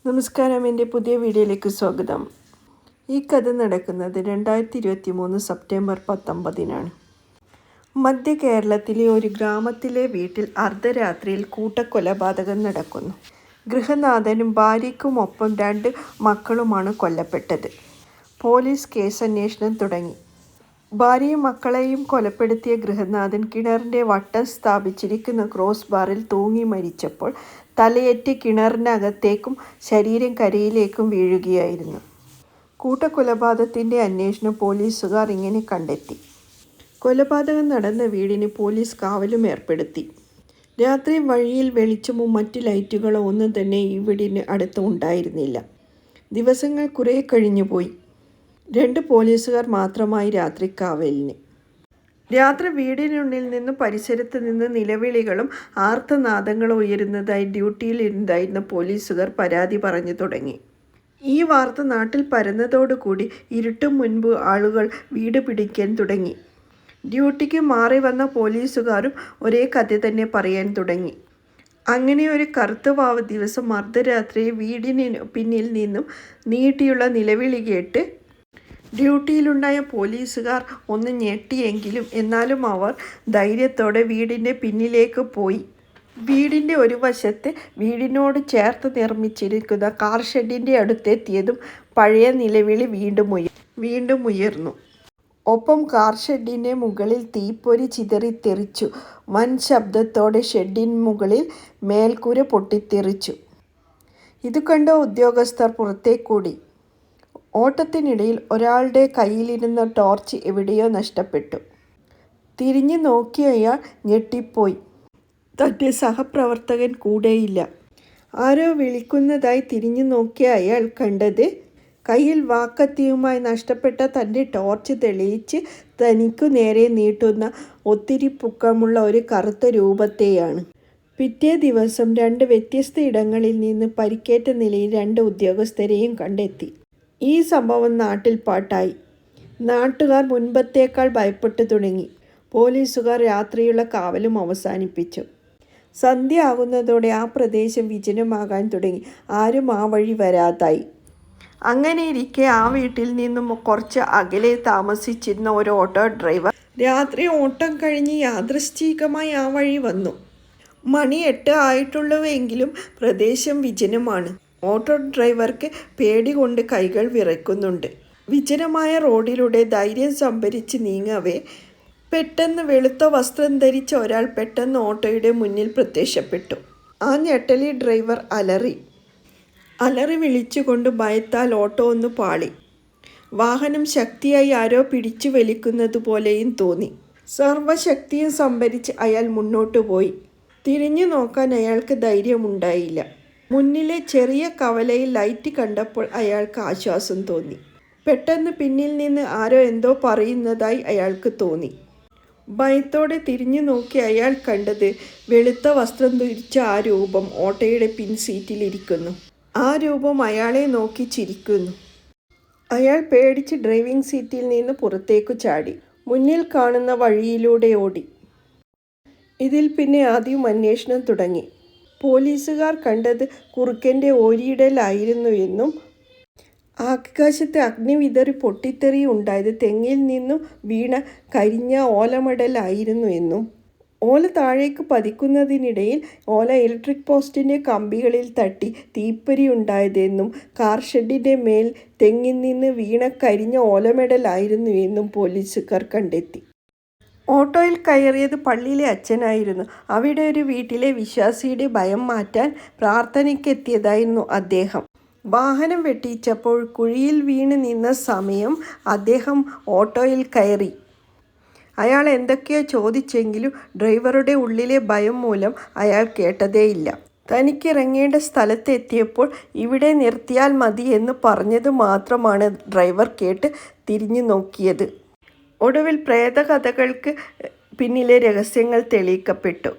നമസ്കാരം, എൻ്റെ പുതിയ വീഡിയോയിലേക്ക് സ്വാഗതം. ഈ കഥ നടക്കുന്നത് 2023 സെപ്റ്റംബർ 19 മധ്യ കേരളത്തിലെ ഒരു ഗ്രാമത്തിലെ വീട്ടിൽ അർദ്ധരാത്രിയിൽ കൂട്ടക്കൊലപാതകം നടക്കുന്നു. ഗൃഹനാഥനും ഭാര്യയ്ക്കുമൊപ്പം 2 മക്കളുമാണ് കൊല്ലപ്പെട്ടത്. പോലീസ് കേസന്വേഷണം തുടങ്ങി. ഭാര്യയും മക്കളെയും കൊലപ്പെടുത്തിയ ഗൃഹനാഥൻ കിണറിൻ്റെ വട്ടം സ്ഥാപിച്ചിരിക്കുന്ന ക്രോസ് ബാറിൽ തൂങ്ങി മരിച്ചപ്പോൾ തലയേറ്റ് കിണറിനകത്തേക്കും ശരീരം കരയിലേക്കും വീഴുകയായിരുന്നു. കൂട്ടക്കൊലപാതകത്തിൻ്റെ അന്വേഷണം പോലീസുകാർ ഇങ്ങനെ കണ്ടെത്തി. കൊലപാതകം നടന്ന വീടിന് പോലീസ് കാവലും ഏർപ്പെടുത്തി. രാത്രി വഴിയിൽ വെളിച്ചമോ മറ്റ് ലൈറ്റുകളോ ഒന്നും തന്നെ ഈ വീടിന് അടുത്ത് ഉണ്ടായിരുന്നില്ല. ദിവസങ്ങൾ കുറേ കഴിഞ്ഞുപോയി. 2 പോലീസുകാർ മാത്രമായി രാത്രി കാവലിന്. രാത്രി വീടിനുള്ളിൽ നിന്നും പരിസരത്ത് നിന്ന് നിലവിളികളും ആർത്തനാദങ്ങളും ഉയരുന്നതായി ഡ്യൂട്ടിയിലുണ്ടായിരുന്ന പോലീസുകാർ പരാതി പറഞ്ഞു തുടങ്ങി. ഈ വാർത്ത നാട്ടിൽ പരന്നതോടുകൂടി ഇരുട്ടും മുൻപ് ആളുകൾ വീട് പിടിക്കാൻ തുടങ്ങി. ഡ്യൂട്ടിക്ക് മാറി വന്ന പോലീസുകാരും ഒരേ കഥ തന്നെ പറയാൻ തുടങ്ങി. അങ്ങനെ ഒരു കറുത്തവാവ് ദിവസം അർദ്ധരാത്രി വീടിന് പിന്നിൽ നിന്നും നീട്ടിയുള്ള നിലവിളി കേട്ട് ഡ്യൂട്ടിയിലുണ്ടായ പോലീസുകാർ ഒന്ന് ഞെട്ടിയെങ്കിലും എന്നാലും അവർ ധൈര്യത്തോടെ വീടിൻ്റെ പിന്നിലേക്ക് പോയി. വീടിൻ്റെ ഒരു വശത്ത് വീടിനോട് ചേർത്ത് നിർമ്മിച്ചിരിക്കുന്ന കാർ ഷെഡിൻ്റെ അടുത്തെത്തിയതും പഴയ നിലവിളി വീണ്ടും ഉയർന്നു. ഒപ്പം കാർ ഷെഡിൻ്റെ മുകളിൽ തീപ്പൊരി ചിതറിത്തെറിച്ചു. വൻ ശബ്ദത്തോടെ ഷെഡിന് മുകളിൽ മേൽക്കൂര പൊട്ടിത്തെറിച്ചു. ഇത് കണ്ട ഉദ്യോഗസ്ഥർ പുറത്തേക്കൂടി. ഓട്ടത്തിനിടയിൽ ഒരാളുടെ കയ്യിലിരുന്ന ടോർച്ച് എവിടെയോ നഷ്ടപ്പെട്ടു. തിരിഞ്ഞു നോക്കിയ അയാൾ ഞെട്ടിപ്പോയി. തൻ്റെ സഹപ്രവർത്തകൻ കൂടെയില്ല. ആരോ വിളിക്കുന്നതായി തിരിഞ്ഞു നോക്കിയ അയാൾ കണ്ടത് കയ്യിൽ വാക്കത്തിയുമായി നഷ്ടപ്പെട്ട തൻ്റെ ടോർച്ച് തെളിയിച്ച് തനിക്കു നേരെ നീട്ടുന്ന ഒത്തിരി പൊക്കമുള്ള ഒരു കറുത്ത രൂപത്തെയാണ്. പിറ്റേ ദിവസം 2 വ്യത്യസ്ത ഇടങ്ങളിൽ നിന്ന് പരിക്കേറ്റ നിലയിൽ 2 ഉദ്യോഗസ്ഥരെയും കണ്ടെത്തി. ഈ സംഭവം നാട്ടിൽ പാട്ടായി. നാട്ടുകാർ മുൻപത്തേക്കാൾ ഭയപ്പെട്ടു തുടങ്ങി. പോലീസുകാർ രാത്രിയുള്ള കാവലും അവസാനിപ്പിച്ചു. സന്ധ്യ ആകുന്നതോടെ ആ പ്രദേശം വിജനമാകാൻ തുടങ്ങി. ആരും ആ വഴി വരാതായി. അങ്ങനെയിരിക്കെ ആ വീട്ടിൽ നിന്നും കുറച്ച് അകലെ താമസിച്ചിരുന്ന ഒരു ഓട്ടോ ഡ്രൈവർ രാത്രി ഓട്ടം കഴിഞ്ഞ് യാദൃശ്ചികമായി ആ വഴി വന്നു. മണി 8 ആയിട്ടുള്ളവെങ്കിലും പ്രദേശം വിജനമാണ്. ഓട്ടോ ഡ്രൈവർക്ക് പേടി കൊണ്ട് കൈകൾ വിറയ്ക്കുന്നുണ്ട്. വിജനമായ റോഡിലൂടെ ധൈര്യം സംഭരിച്ച് നീങ്ങവേ പെട്ടെന്ന് വെളുത്ത വസ്ത്രം ധരിച്ച ഒരാൾ പെട്ടെന്ന് ഓട്ടോയുടെ മുന്നിൽ പ്രത്യക്ഷപ്പെട്ടു. ആ ഞെട്ടലി ഡ്രൈവർ അലറി വിളിച്ചുകൊണ്ട് ഭയത്താൽ ഓട്ടോ ഒന്ന് പാളി. വാഹനം ശക്തിയായി ആരോ പിടിച്ചു വലിക്കുന്നത് പോലെയും തോന്നി. സർവശക്തിയും സംഭരിച്ച് അയാൾ മുന്നോട്ടു പോയി. തിരിഞ്ഞു നോക്കാൻ അയാൾക്ക് ധൈര്യമുണ്ടായില്ല. മുന്നിലെ ചെറിയ കവലയിൽ ലൈറ്റ് കണ്ടപ്പോൾ അയാൾക്ക് ആശ്വാസം തോന്നി. പെട്ടെന്ന് പിന്നിൽ നിന്ന് ആരോ എന്തോ പറയുന്നതായി അയാൾക്ക് തോന്നി. ഭയത്തോടെ തിരിഞ്ഞു നോക്കി അയാൾ കണ്ടത് വെളുത്ത വസ്ത്രം ധരിച്ച ആ രൂപം ഓട്ടോയുടെ പിൻസീറ്റിലിരിക്കുന്നു. ആ രൂപം അയാളെ നോക്കി ചിരിക്കുന്നു. അയാൾ പേടിച്ച് ഡ്രൈവിംഗ് സീറ്റിൽ നിന്ന് പുറത്തേക്കു ചാടി മുന്നിൽ കാണുന്ന വഴിയിലൂടെ ഓടി. ഇതിൽ പിന്നെ ആദ്യം അന്വേഷണം തുടങ്ങി. പോലീസുകാർ കണ്ടത് കുറുക്കൻ്റെ ഓരിയിടലായിരുന്നു എന്നും ആകാശത്ത് അഗ്നി വിതറി പൊട്ടിത്തെറി ഉണ്ടായത് തെങ്ങിൽ നിന്നും വീണ കരിഞ്ഞ ഓലമടലായിരുന്നു എന്നും ഓല താഴേക്ക് പതിക്കുന്നതിനിടയിൽ ഓല ഇലക്ട്രിക് പോസ്റ്റിൻ്റെ കമ്പികളിൽ തട്ടി തീപ്പൊരി ഉണ്ടായതെന്നും കാർ ഷെഡിൻ്റെ മേൽ തെങ്ങിൽ നിന്ന് വീണ കരിഞ്ഞ ഓലമടലായിരുന്നു എന്നും പോലീസുകാർ കണ്ടെത്തി. ഓട്ടോയിൽ കയറിയത് പള്ളിയിലെ അച്ഛനായിരുന്നു. അവിടെ ഒരു വീട്ടിലെ വിശ്വാസിയുടെ ഭയം മാറ്റാൻ പ്രാർത്ഥനയ്ക്കെത്തിയതായിരുന്നു അദ്ദേഹം. വാഹനം വെട്ടിച്ചപ്പോൾ കുഴിയിൽ വീണ് നിന്ന സമയം അദ്ദേഹം ഓട്ടോയിൽ കയറി. അയാൾ എന്തൊക്കെയോ ചോദിച്ചെങ്കിലും ഡ്രൈവറുടെ ഉള്ളിലെ ഭയം മൂലം അയാൾ കേട്ടതേയില്ല. തനിക്കിറങ്ങേണ്ട സ്ഥലത്തെത്തിയപ്പോൾ ഇവിടെ നിർത്തിയാൽ മതി എന്ന് പറഞ്ഞത് മാത്രമാണ് ഡ്രൈവർ കേട്ട് തിരിഞ്ഞു നോക്കിയത്. ഒടുവിൽ പ്രേതകഥകൾക്ക് പിന്നിലെ രഹസ്യങ്ങൾ തെളിയിക്കപ്പെട്ടു.